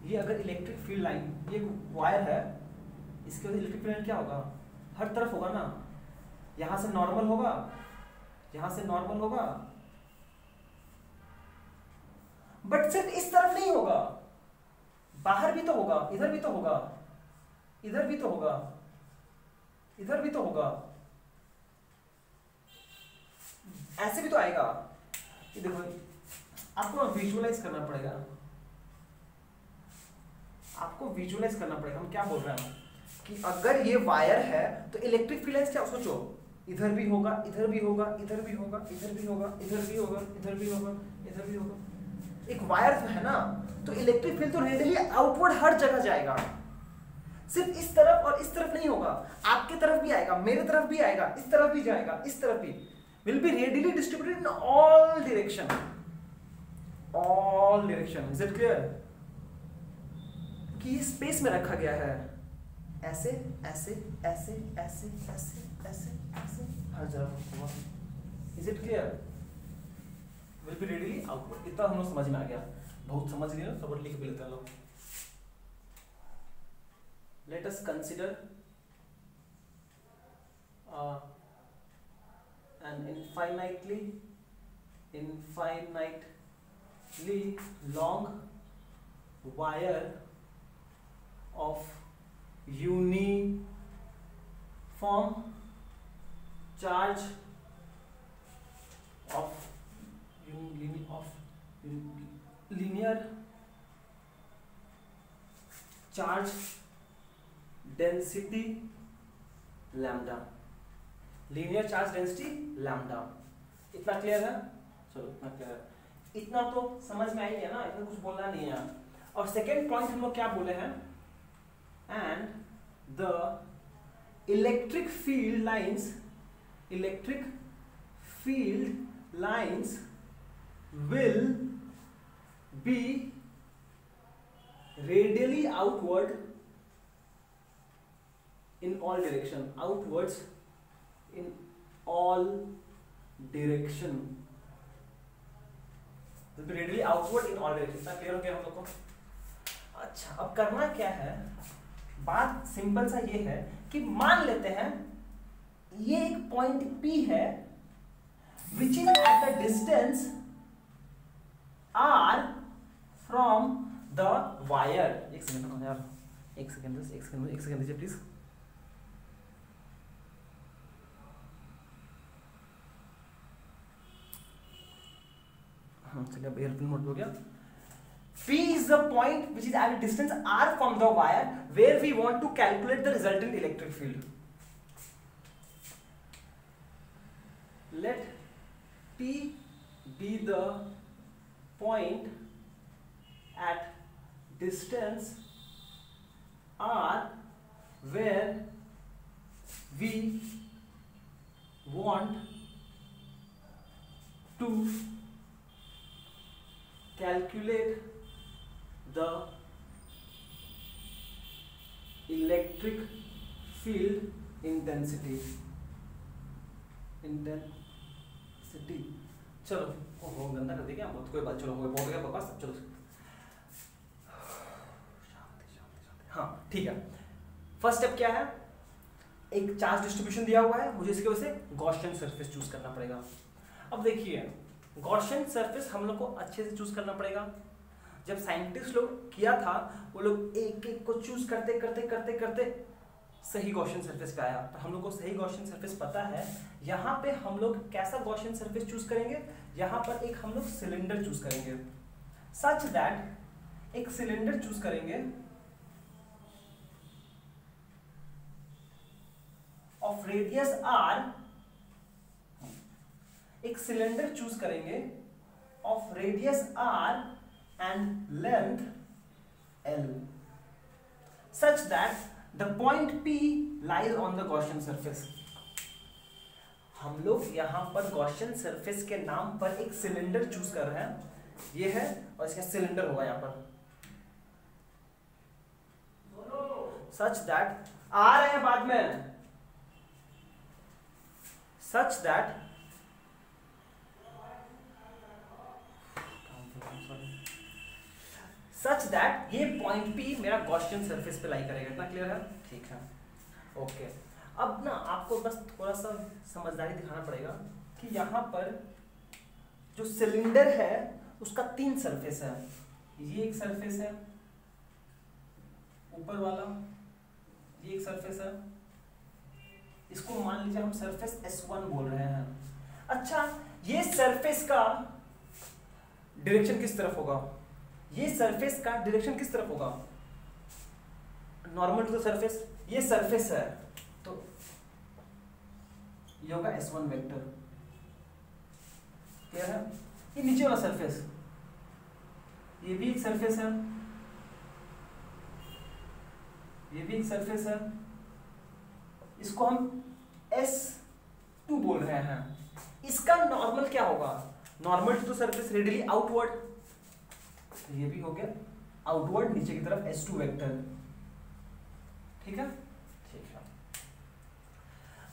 ये अगर इलेक्ट्रिक फील्ड लाइन, ये वायर है, इसके वजह इलेक्ट्रिक फील्ड क्या होगा, हर तरफ होगा ना, यहां से नॉर्मल होगा, यहां से नॉर्मल होगा, बट सिर्फ इस तरफ नहीं होगा, बाहर भी तो होगा, इधर भी तो होगा, इधर भी तो होगा, इधर भी तो होगा, ऐसे भी तो आएगा। ये देखो, आपको विजुअलाइज करना पड़ेगा, आपको विजुअलाइज करना पड़ेगा। हम क्या बोल रहे हैं कि अगर ये वायर है तो इलेक्ट्रिक फील्ड क्या, सोचो, इधर भी होगा, इधर भी होगा, इधर भी होगा, इधर भी होगा, इधर भी होगा, इधर भी होगा, इधर भी होगा। एक वायर तो है ना, तो इलेक्ट्रिक फील्ड तो रेडियली आउटवर्ड हर जगह जाएगा, सिर्फ इस तरफ और इस तरफ नहीं होगा, आपके तरफ भी आएगा, मेरे तरफ भी आएगा, इस तरफ भी जाएगा, इस तरफ भी, will be readily distributed in all direction, is it clear? कि स्पेस में रखा गया है, ऐसे ऐसे ऐसे ऐसे ऐसे ऐसे ऐसे हर जगह होगा, is it clear? will be readily outward। इतना हम लोग समझ में आ गया, बहुत समझ लिए, सब लिख भी लेते हैं लोग। let us consider an infinitely long wire of uniform charge of linear charge density lambda, linear charge density lambda. इतना क्लियर है, चलो इतना क्लियर है, इतना तो समझ में आई है ना, इतना कुछ बोलना नहीं है। और सेकेंड पॉइंट हम लोग क्या बोले हैं, and the electric field lines will be radially outward in all direction, outwards in all direction, will be radially outward in all direction। इतना क्लियर हो गया हम लोग को। अच्छा, अब करना क्या है, बात सिंपल सा ये है कि मान लेते हैं ये एक पॉइंट P है which is at a distance R from the wire। एक सेकंड यार, एक सेकंड दीजिए प्लीज। हाँ चलिए, अब एयरप्लेन मोड हो गया। P is the point which is at a distance R from the wire where we want to calculate the resultant electric field. Let P be the point at distance R where we want to calculate the electric field intensity। चलो ओहो गंदा कर दे क्या बहुत, कोई बात, चलो हो गया बकवास, चलो शांति शांति शांति। हाँ ठीक है, फर्स्ट स्टेप क्या है, एक चार्ज डिस्ट्रीब्यूशन दिया हुआ है, मुझे इसके वजह से गॉसियन सरफेस चूज करना पड़ेगा। अब देखिए गॉसियन सरफेस हम लोग को अच्छे से चूज करना पड़ेगा। जब साइंटिस्ट लोग किया था वो लोग एक एक को चूज करते करते करते करते सही गॉसियन सरफेस पे आया। तो हम लोग को सही गॉसियन सरफेस पता है। यहाँ पे हम लोग कैसा गॉसियन सरफेस चूज करेंगे, यहाँ पर एक हम लोग सिलेंडर चूज करेंगे, सच दैट एक सिलेंडर चूज करेंगे ऑफ रेडियस आर, एक सिलेंडर चूज करेंगे of radius R and length L, such that the point P lies on the Gaussian surface। हम लोग यहाँ पर गॉसियन सरफेस के नाम पर एक सिलेंडर चूज कर रहे हैं, ये है और इसका सिलेंडर होगा यहाँ पर, सच दैट आ रहे हैं बाद में, सच दैट ये पॉइंट P मेरा गॉसियन सरफेस पे लाई करेगा। इतना क्लियर है? ठीक है, ओके। अब ना आपको बस थोड़ा सा समझदारी दिखाना पड़ेगा कि यहाँ पर जो सिलेंडर है उसका 3 सरफेस है। ये एक सरफेस है ऊपर वाला, ये एक सरफेस है, इसको मान लीजिए हम सरफेस S1 बोल रहे हैं। अच्छा, ये सरफेस का डायरेक्शन किस तरफ होगा, ये सरफेस का डायरेक्शन किस तरफ होगा, नॉर्मल टू द सरफेस। ये सरफेस है तो ये होगा S1 वेक्टर, क्या है? ये नीचे वाला सरफेस, ये भी एक सरफेस है, ये भी एक सरफेस है, इसको हम S2 बोल रहे हैं। इसका नॉर्मल क्या होगा, normal to the surface radially outward, तो ये भी हो गया आउटवर्ड नीचे की तरफ S2 वेक्टर। ठीक है, ठीक है।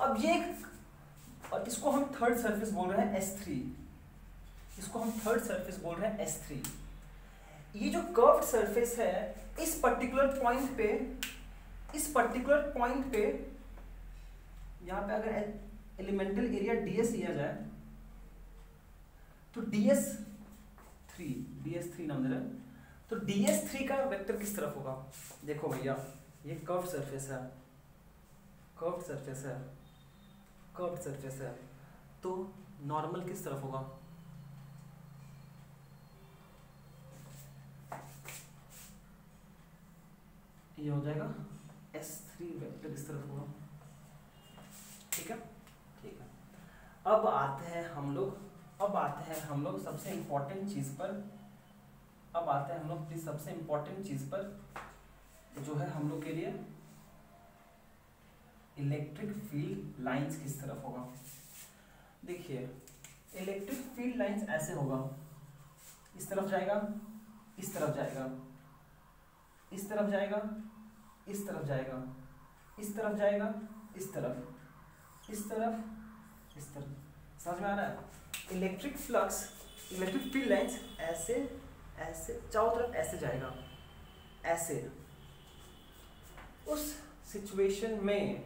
अब ये और इसको हम थर्ड सरफेस बोल रहे हैं S3, इसको हम थर्ड सरफेस बोल रहे हैं S3। ये जो कर्व्ड सरफेस है इस पर्टिकुलर पॉइंट पे, इस पर्टिकुलर पॉइंट पे यहां पे अगर एलिमेंटल एरिया ds लिया जाए तो ds3 नाम दे रहा है, तो ds3 का वेक्टर किस तरफ होगा? देखो भैया, ये कर्व्ड सरफेस है, कर्व्ड सरफेस है, कर्व्ड सरफेस है, तो नॉर्मल किस तरफ होगा? ये हो जाएगा S3 वेक्टर इस तरफ होगा। ठीक है, ठीक है। अब आते हैं हम लोग सबसे इंपॉर्टेंट चीज पर, अब आते हैं हम लोग प्लीज सबसे इंपॉर्टेंट चीज पर, जो है हम लोग के लिए इलेक्ट्रिक फील्ड लाइंस किस तरफ होगा। देखिए इलेक्ट्रिक फील्ड लाइंस ऐसे होगा, इस तरफ जाएगा, इस तरफ जाएगा, इस तरफ जाएगा, इस तरफ जाएगा, इस तरफ जाएगा, इस तरफ, इस तरफ, इस तरफ। समझ में आ रहा है? Electric flux, electric field lines ऐसे ऐसे चारों तरफ ऐसे जाएगा, ऐसे। उस सिचुएशन में,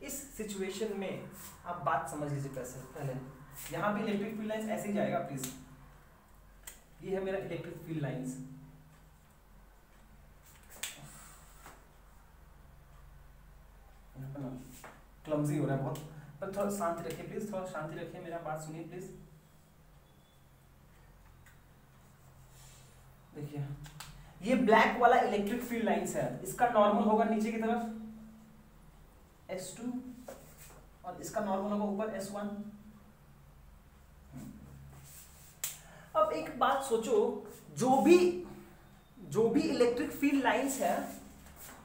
इस सिचुएशन में आप बात समझ लीजिए कैसे। पहले यहाँ भी इलेक्ट्रिक फील्ड लाइंस ऐसे ही जाएगा प्लीज, ये है मेरा इलेक्ट्रिक फील्ड लाइंस। क्लमजी हो रहा है बहुत, पर थोड़ा शांति रखिए प्लीज, थोड़ा शांति रखिए, मेरा बात सुनिए प्लीज। देखिए ये ब्लैक वाला इलेक्ट्रिक फील्ड लाइंस है, इसका नॉर्मल होगा नीचे की तरफ S2 और इसका नॉर्मल होगा ऊपर S1। अब एक बात सोचो, जो भी इलेक्ट्रिक फील्ड लाइंस है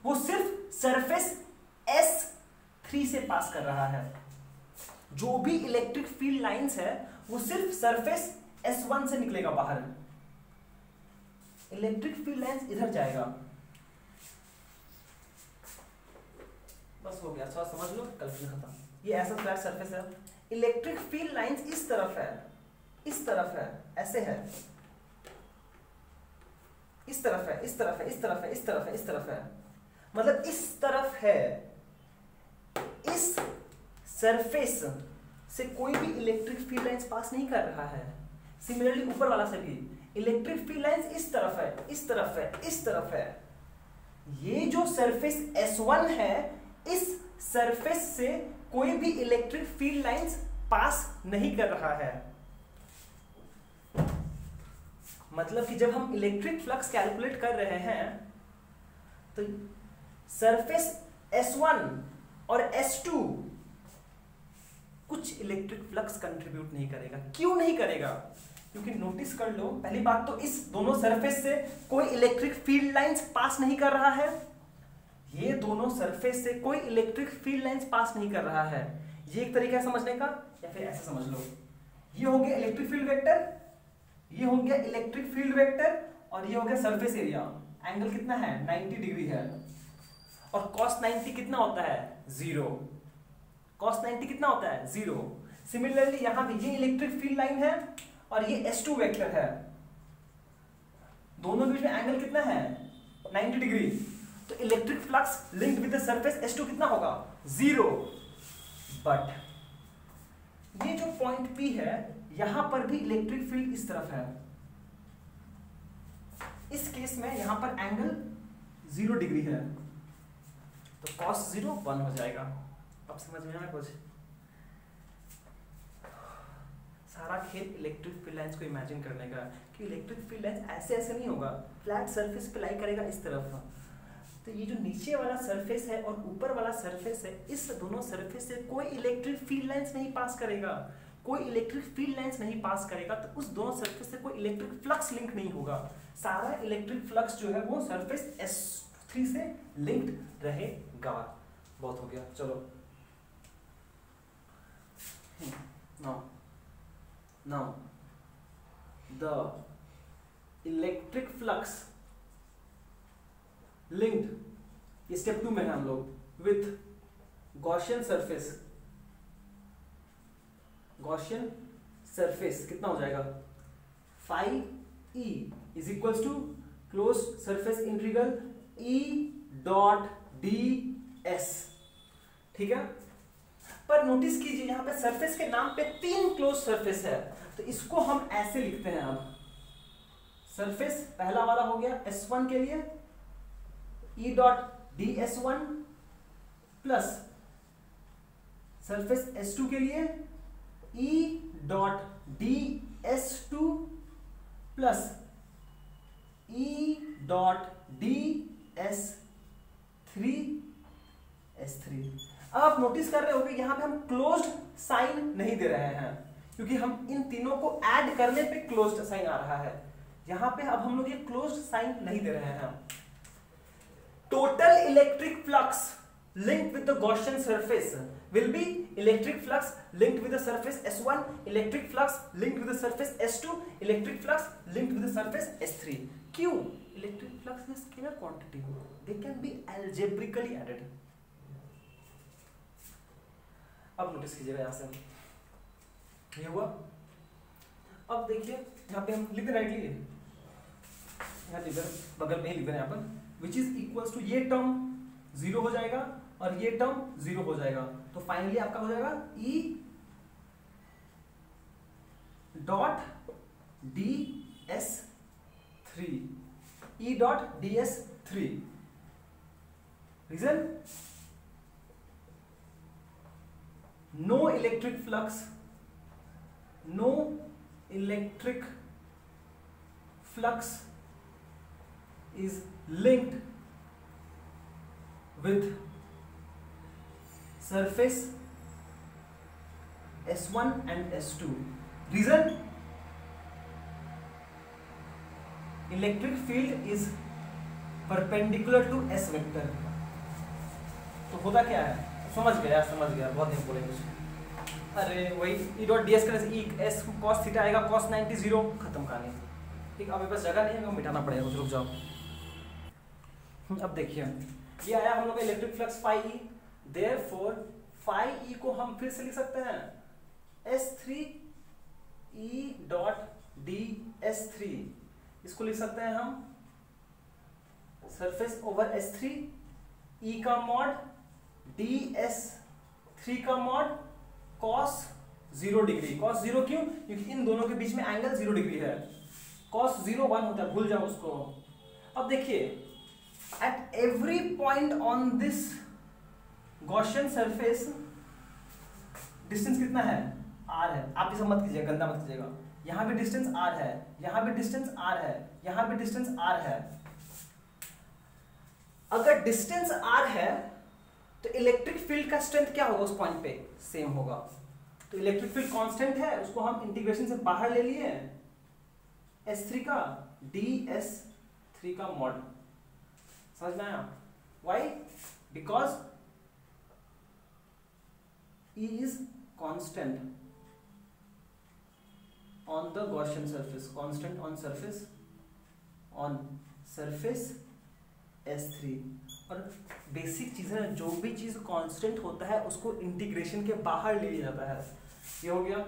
वो सिर्फ सरफेस S3 से पास कर रहा है। जो भी इलेक्ट्रिक फील्ड लाइंस है वो सिर्फ सरफेस S1 से निकलेगा बाहर। इलेक्ट्रिक फील्ड लाइंस इधर जाएगा, बस हो गया, थोड़ा समझ लो, कल्पना खत्म। ये ऐसा फ्लैट सरफेस है, इलेक्ट्रिक फील्ड लाइंस इस तरफ है, इस तरफ है, ऐसे है, इस तरफ है, इस तरफ है, इस तरफ है, इस तरफ है, इस तरफ है, मतलब इस तरफ है। इस सरफेस से कोई भी इलेक्ट्रिक फील्ड लाइंस पास नहीं कर रहा है। सिमिलरली ऊपर वाला से भी इलेक्ट्रिक फील्ड लाइंस इस तरफ है, इस तरफ है, इस तरफ है। ये जो सरफेस S1 है, इस सरफेस से कोई भी इलेक्ट्रिक फील्ड लाइंस पास नहीं कर रहा है। मतलब कि जब हम इलेक्ट्रिक फ्लक्स कैलकुलेट कर रहे हैं तो सरफेस S1 और S2 कुछ इलेक्ट्रिक फ्लक्स कंट्रीब्यूट नहीं करेगा। क्यों नहीं करेगा? क्योंकि नोटिस कर लो, पहली बात तो इस दोनों सरफेस से कोई इलेक्ट्रिक फील्ड लाइंस पास नहीं कर रहा है। ये दोनों सरफेस से कोई इलेक्ट्रिक फील्ड लाइंस पास नहीं कर रहा है। ये एक तरीका है समझने का, या फिर ऐसे समझ लो, ये हो गया इलेक्ट्रिक फील्ड वेक्टर, ये हो गया इलेक्ट्रिक फील्ड वेक्टर, और ये हो गया सरफेस एरिया। एंगल कितना है? 90 डिग्री है। और cos 90 कितना होता है? 0। cos 90 कितना होता है? 0। सिमिलरली यहां भी ये इलेक्ट्रिक फील्ड लाइन है और ये S2 वेक्टर है, दोनों बीच में एंगल कितना है? 90 डिग्री। तो electric flux linked with the surface S2 कितना होगा? 0। बट ये जो पॉइंट P है, यहां पर भी इलेक्ट्रिक फील्ड इस तरफ है। इस केस में यहां पर एंगल 0 डिग्री है, तो cos 0 1 हो जाएगा। अब समझ में आया कुछ? सारा खेल इलेक्ट्रिक फील्ड लाइंस को इमेजिन करने का, कि इलेक्ट्रिक फील्ड लाइंस ऐसे ऐसे नहीं होगा, फ्लैट सरफेस पे लाई करेगा इस तरफ। तो ये जो नीचे वाला सरफेस है और ऊपर वाला सरफेस है, इस दोनों सरफेस से कोई इलेक्ट्रिक फील्ड लाइंस नहीं पास करेगा। कोई इलेक्ट्रिक फील्ड लाइंस नहीं पास करेगा तो उस दोनों सरफेस से कोई इलेक्ट्रिक फ्लक्स लिंक नहीं होगा। सारा इलेक्ट्रिक फ्लक्स जो है वो सरफेस S3 से लिंक्ड रहेगा। बहुत हो गया, चलो now the electric flux linked, step 2 में है हम लोग, with Gaussian surface। Gaussian surface कितना हो जाएगा? phi E is equals to closed surface integral E dot ds। ठीक है, पर नोटिस कीजिए यहां पे सरफेस के नाम पे 3 क्लोज सरफेस है, तो इसको हम ऐसे लिखते हैं। अब सरफेस पहला वाला हो गया S1 के लिए E dot ds1 plus surface S2 के लिए E dot ds2 plus E dot ds3 अब आप नोटिस कर रहे होंगे यहां पे हम क्लोज्ड साइन नहीं दे रहे हैं, क्योंकि हम इन तीनों को ऐड करने पे क्लोज्ड साइन आ रहा है। यहां पे अब हम लोग ये क्लोज्ड साइन नहीं दे रहे हैं। Total electric flux linked with the Gaussian surface will be electric flux linked with the surface S1, electric flux linked with the surface S2, electric flux linked with the surface S3. क्यों? Electric flux is scalar quantity, they can be algebraically added. अब notice कीजिएगा यहां से ये हुआ। अब देखिए यहाँ पे हम लिख दें राइटली, यहाँ लिख दें, बगल में ही लिख दें यहाँ पर, विच इज इक्वल्स टू ये टर्म 0 हो जाएगा और ये टर्म 0 हो जाएगा, तो फाइनली आपका हो जाएगा E dot ds3, E dot ds3। Reason? no electric flux, no electric flux is linked with surface S1 and S2. Reason? Electric field is perpendicular to S vector। तो होता क्या है? समझ गया, बहुत नहीं बोलेंगे। अरे वही ई डॉट डी एस करने से ई एस कॉस थीटा आएगा, कॉस 90 0, खत्म कहानी। ठीक, अब बस जगह नहीं है, मिटाना पड़ेगा कुछ, रुक जाओ। अब देखिए ये आया हम लोग का electric flux phi E, therefore phi E को हम फिर से लिख सकते हैं S3 E dot D S3, इसको लिख सकते हैं हम सरफेस ओवर S3 E का मॉड डी S3 का मॉड cos 0 डिग्री। cos 0 क्यों? क्योंकि इन दोनों के बीच में एंगल 0 डिग्री है। cos 0 1 होता है, भूल जाओ उसको। अब देखिए eight every point on this Gaussian surface distance कितना है? r है। आप ये सब मत कीजिएगा, गंदा मत कीजिएगा। यहां भी डिस्टेंस r है, यहां भी डिस्टेंस r है, यहां भी डिस्टेंस r है। अगर डिस्टेंस r है तो इलेक्ट्रिक फील्ड का स्ट्रेंथ क्या होगा उस पॉइंट पे? सेम होगा। तो इलेक्ट्रिक फील्ड कांस्टेंट है, उसको हम इंटीग्रेशन से बाहर ले लिए S3 का ds3 का मॉड। समझ में आया? Why? Because E is constant on the Gaussian surface, constant on surface S3। और बेसिक चीज है, जो भी चीज कांस्टेंट होता है उसको इंटीग्रेशन के बाहर ले लिया जाता है। ये हो गया,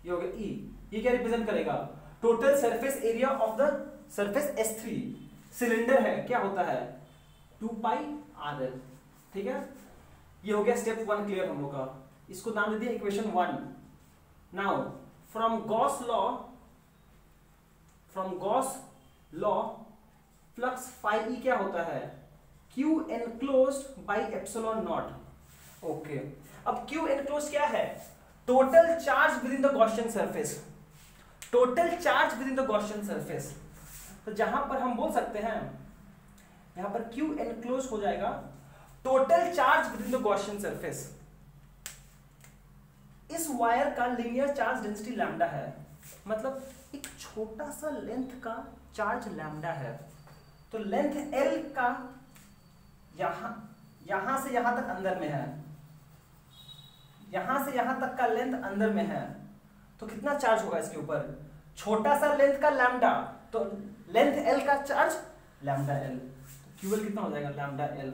ये हो गया E। ये क्या रिप्रेजेंट करेगा? Total surface area of the surface S3। Cylinder है, क्या होता है? 2 पाई RL। ठीक है, ये हो गया स्टेप 1 क्लियर हम लोग का। इसको नाम दे दिया equation 1। Now from Gauss law flux phi E क्या होता है? Q enclosed by epsilon naught। Okay, अब Q enclosed क्या है? Total charge within the Gaussian surface. Total charge within the Gaussian surface. तो जहां पर हम बोल सकते हैं, यहां पर Q enclosed हो जाएगा total charge within the Gaussian surface. इस वायर का लीनियर चार्ज डेंसिटी लैम्डा है, मतलब एक छोटा सा लेंथ का चार्ज लैम्डा है। तो लेंथ L का यहां से यहां तक अंदर में है, यहां से यहां तक का लेंथ अंदर में है, तो कितना चार्ज होगा इसके ऊपर? छोटा सा लेंथ का लैम्डा, तो लेंथ L का चार्ज लैम्डा L। QL कितना हो जाएगा? Lambda L।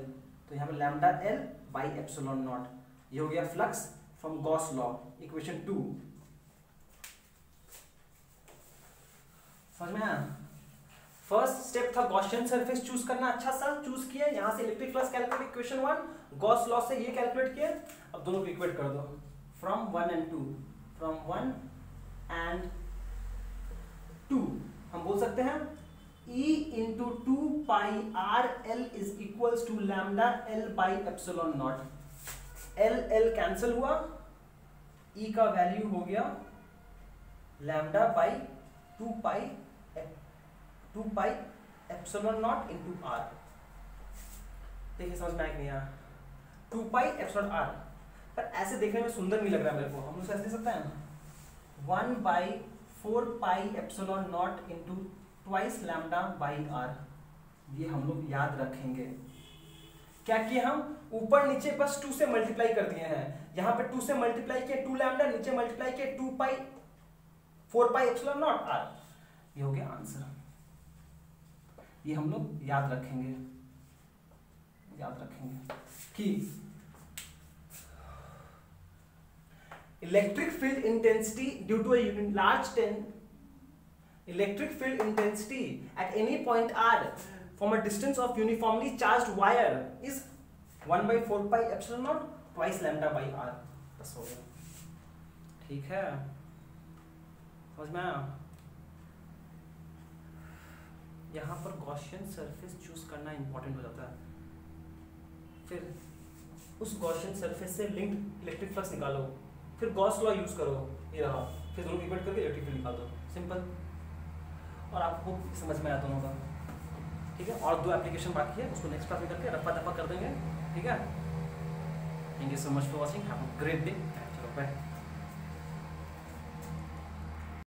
तो यहां पे lambda L by epsilon naught. ये हो गया flux from Gauss law, equation 2। समझ में आया? फर्स्ट स्टेप था गॉसियन सरफेस चूज करना, अच्छा सा चूज किया। यहां से electric flux calculate, equation 1। Gauss law से ये कैलकुलेट किया। अब दोनों को इक्वेट कर दो, फ्रॉम 1 and 2, फ्रॉम 1 and 2 हम बोल सकते हैं E into 2 pi RL is equals to lambda L by epsilon naught। L cancel हुआ, E का वैल्यू हो गया lambda by 2 pi epsilon not into R। देखिए समझ में आया कि नहीं आया? 2 पाई एप्सिलॉन R, पर ऐसे देखने में सुंदर नहीं लग रहा मेरे को। हम उसे ऐसे दे सकते हैं 1 by 4 pi epsilon not into twice lambda by R। ये हम लोग याद रखेंगे। क्या किए हम? ऊपर नीचे बस 2 से मल्टीप्लाई कर दिए हैं। यहां पे 2 से मल्टीप्लाई किया 2 लैम्डा, नीचे मल्टीप्लाई किया 2 पाई 4 पाई एप्सिलॉन नॉट R। ये हो गया आंसर। ये हम लोग याद रखेंगे कि electric field intensity due to electric field intensity at any point r from a distance of uniformly charged wire is 1 by 4 pi epsilon naught twice lambda by r। बस हो गया। ठीक है, समझ में आया? यहाँ पर गॉसियन सरफेस चूज करना इंपॉर्टेंट हो जाता है। फिर उस गॉसियन सरफेस से लिंक्ड इलेक्ट्रिक फ्लक्स निकालो, फिर गॉस लॉ यूज करो, ये रहा, फिर दोनों इक्वेट करके इलेक्ट्रिक फील्ड निकाल दो, सिंपल। और आपको समझ में आया दोनों का। ठीक है, और 2 एप्लीकेशन बाकी है, उसको नेक्स्ट क्लास में करके रफा दफा कर देंगे। ठीक है, thank you so much for watching, have a great day. चलो बाय।